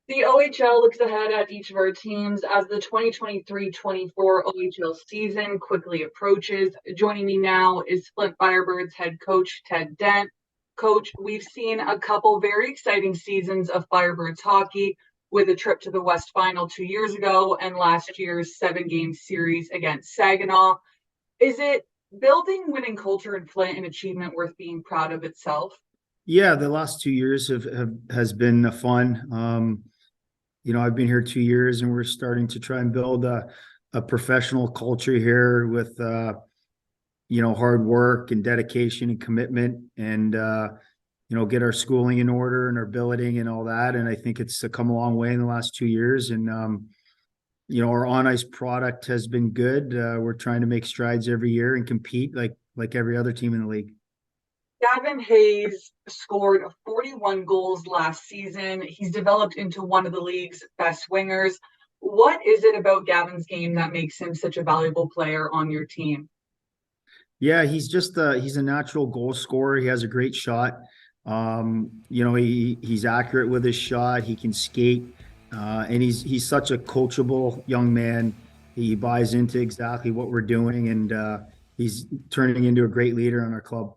The OHL looks ahead at each of our teams as the 2023-24 OHL season quickly approaches. Joining me now is Flint Firebirds head coach Ted Dent. Coach, we've seen a couple very exciting seasons of Firebirds hockey with a trip to the West Final 2 years ago and last year's 7-game series against Saginaw. Is it building winning culture in Flint an achievement worth being proud of itself? Yeah, the last 2 years have has been fun. I've been here 2 years, and we're starting to try and build a professional culture here with hard work and dedication and commitment, and get our schooling in order and our billeting and all that. And I think it's come a long way in the last 2 years. And our on ice product has been good. We're trying to make strides every year and compete like every other team in the league. Gavin Hayes scored 41 goals last season. He's developed into one of the league's best wingers. What is it about Gavin's game that makes him such a valuable player on your team? Yeah, he's a natural goal scorer. He has a great shot. He's accurate with his shot. He can skate, and he's such a coachable young man. He buys into exactly what we're doing, and he's turning into a great leader on our club.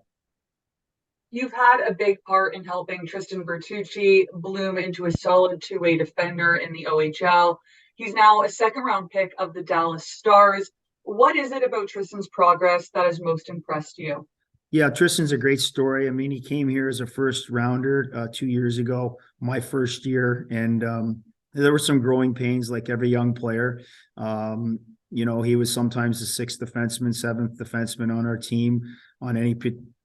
You've had a big part in helping Tristan Bertucci bloom into a solid two-way defender in the OHL. He's now a second-round pick of the Dallas Stars. What is it about Tristan's progress that has most impressed you? Yeah, Tristan's a great story. I mean, he came here as a first rounder 2 years ago, my first year, and there were some growing pains like every young player. He was sometimes the sixth defenseman, seventh defenseman on our team on any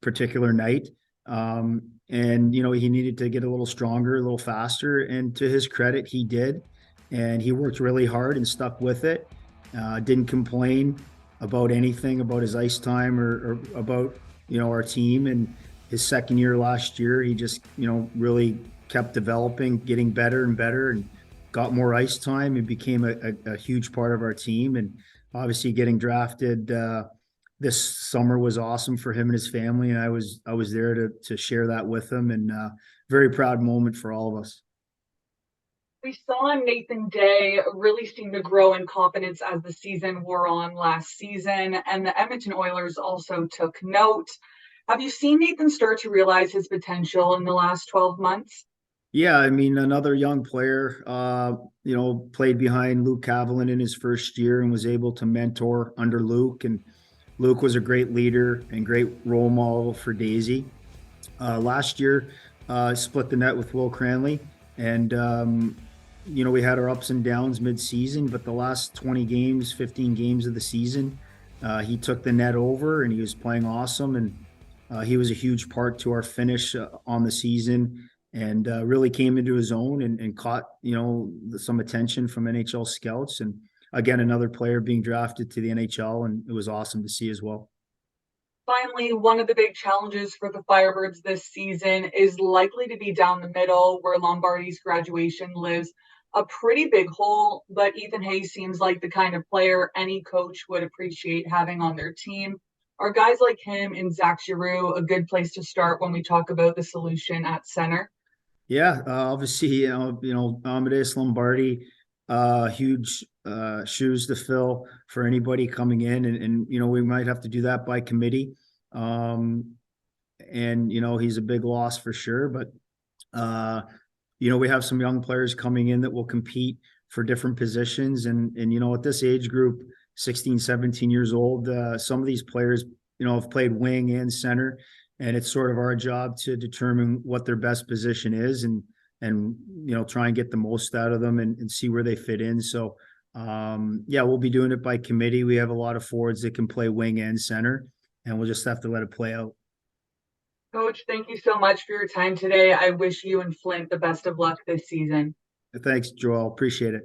particular night. He needed to get a little stronger, a little faster. And to his credit, he did. And he worked really hard and stuck with it. Didn't complain about anything about his ice time or about, our team. And his second year last year, he just, really kept developing, getting better and better, and got more ice time and became a huge part of our team. And obviously getting drafted this summer was awesome for him and his family. And I was there to share that with him, and very proud moment for all of us. We saw Nathan Day really seem to grow in confidence as the season wore on last season, and the Edmonton Oilers also took note. Have you seen Nathan start to realize his potential in the last 12 months? Yeah, I mean, another young player, played behind Luke Cavalin in his first year and was able to mentor under Luke. And Luke was a great leader and great role model for Daisy. Last year, split the net with Will Cranley. And, we had our ups and downs mid-season, but the last 20 games, 15 games of the season, he took the net over and he was playing awesome. And he was a huge part to our finish on the season, and really came into his own and caught, some attention from NHL scouts. And again, another player being drafted to the NHL, and it was awesome to see as well. Finally, one of the big challenges for the Firebirds this season is likely to be down the middle, where Lombardi's graduation lives a pretty big hole. But Ethan Hayes seems like the kind of player any coach would appreciate having on their team. Are guys like him and Zach Giroux a good place to start when we talk about the solution at center? Yeah, obviously, Amadeus Lombardi, huge shoes to fill for anybody coming in, and we might have to do that by committee. He's a big loss for sure, but we have some young players coming in that will compete for different positions, and at this age group, 16, 17 years old, some of these players, have played wing and center, and it's sort of our job to determine what their best position is, and try and get the most out of them, and see where they fit in. So yeah, we'll be doing it by committee. We have a lot of forwards that can play wing and center, and we'll just have to let it play out. Coach, thank you so much for your time today. I wish you and Flint the best of luck this season. Thanks, Joel. Appreciate it.